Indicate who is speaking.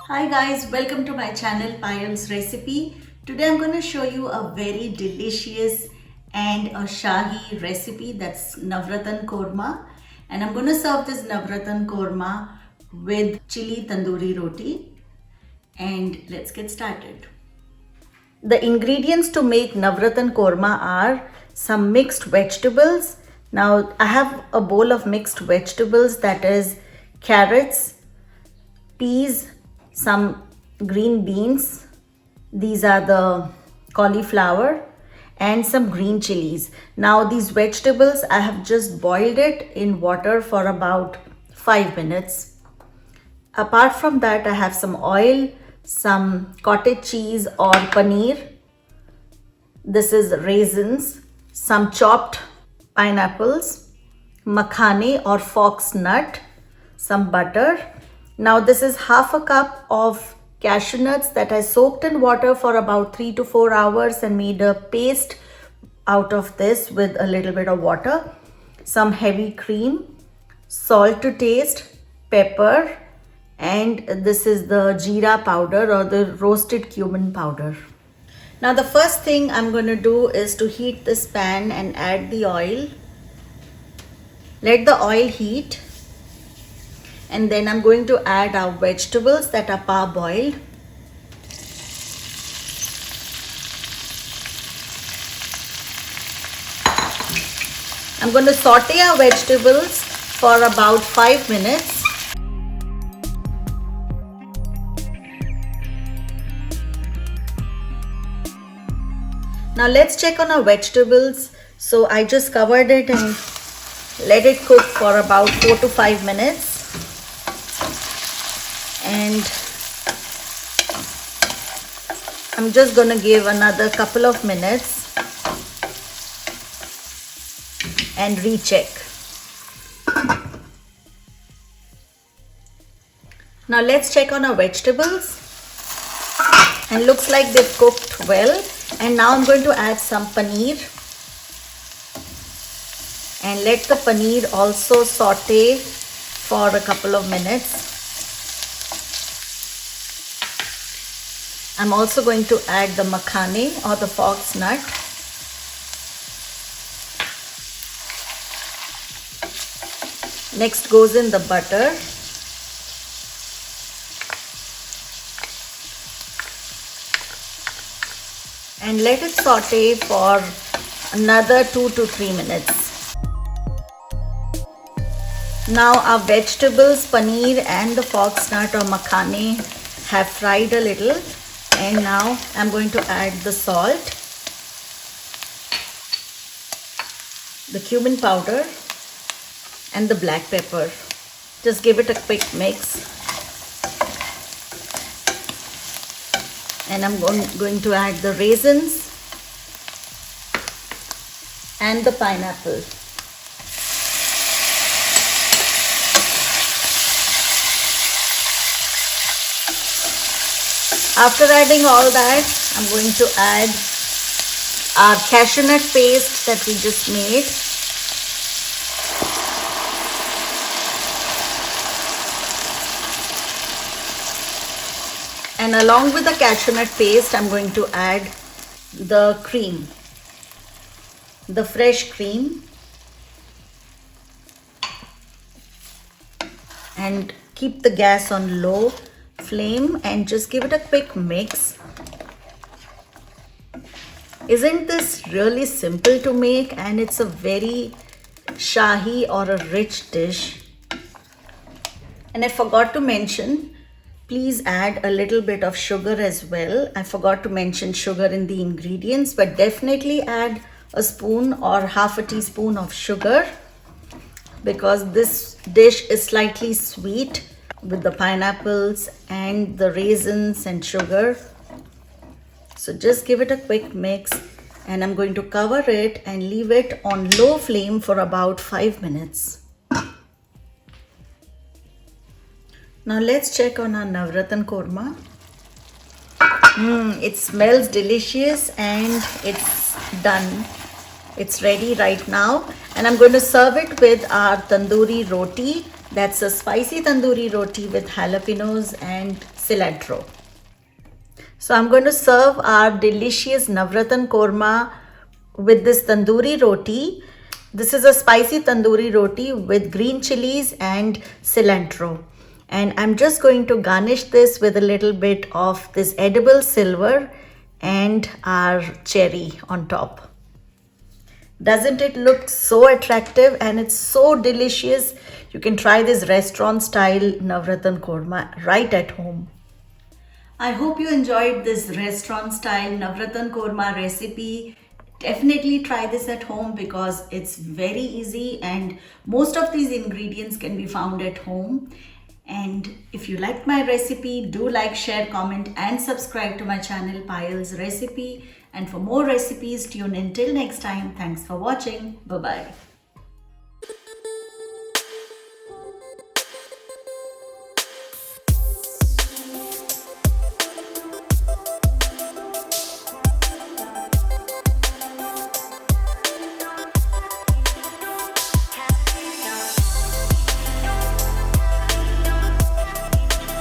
Speaker 1: Hi guys, welcome to my channel Payal's Recipe. Today I'm going to show you a very delicious and a Shahi recipe, that's Navratan Korma, and I'm going to serve this Navratan Korma with chili tandoori roti, and let's get started. The ingredients to make Navratan Korma are some mixed vegetables. Now I have a bowl of mixed vegetables, that is carrots, peas, some green beans, these are the cauliflower, and some green chilies. Now these vegetables I have just boiled it in water for about 5 minutes. Apart from that, I have some oil, some cottage cheese or paneer. This is raisins, some chopped pineapples, makhane or fox nut, some butter. Now this is half a cup of cashew nuts that I soaked in water for about 3 to 4 hours and made a paste out of this with a little bit of water. Some heavy cream, salt to taste, pepper, and this is the jeera powder or the roasted cumin powder. Now the first thing I'm going to do is to heat this pan and add the oil. Let the oil heat, and then I'm going to add our vegetables that are parboiled. I'm going to saute our vegetables for about 5 minutes. Now let's check on our vegetables. So I just covered it and let it cook for about 4 to 5 minutes. And I'm just going to give another couple of minutes and recheck. Now let's check on our vegetables, and looks like they've cooked well. And now I'm going to add some paneer and let the paneer also saute for a couple of minutes. I'm also going to add the makhane or the fox nut. Next goes in the butter. And let it saute for another 2 to 3 minutes. Now our vegetables, paneer and the fox nut or makhane have fried a little, and now I'm going to add the salt, the cumin powder and the black pepper. Just give it a quick mix. And I'm going to add the raisins and the pineapple. After adding all that, I'm going to add our cashew nut paste that we just made. And along with the cashew nut paste, I'm going to add the cream, the fresh cream, and keep the gas on low flame and just give it a quick mix. Isn't this really simple to make? And it's a very shahi or a rich dish. And I forgot to mention, please add a little bit of sugar as well. I forgot to mention sugar in the ingredients, but definitely add a spoon or half a teaspoon of sugar, because this dish is slightly sweet with the pineapples and the raisins and sugar. So just give it a quick mix, and I'm going to cover it and leave it on low flame for about 5 minutes. Now let's check on our Navratan Korma. It smells delicious and it's done. It's ready right now, and I'm going to serve it with our tandoori roti. That's a spicy tandoori roti with jalapenos and cilantro. So I'm going to serve our delicious Navratan korma with this tandoori roti. This is a spicy tandoori roti with green chilies and cilantro. And I'm just going to garnish this with a little bit of this edible silver and our cherry on top. Doesn't it look so attractive, and it's so delicious? You can try this restaurant style Navratan korma right at home. I hope you enjoyed this restaurant style Navratan korma recipe. Definitely try this at home because it's very easy and most of these ingredients can be found at home. And if you liked my recipe, do like, share, comment and subscribe to my channel Payal's Recipe. And for more recipes, tune in till next time. Thanks for watching. Bye-bye.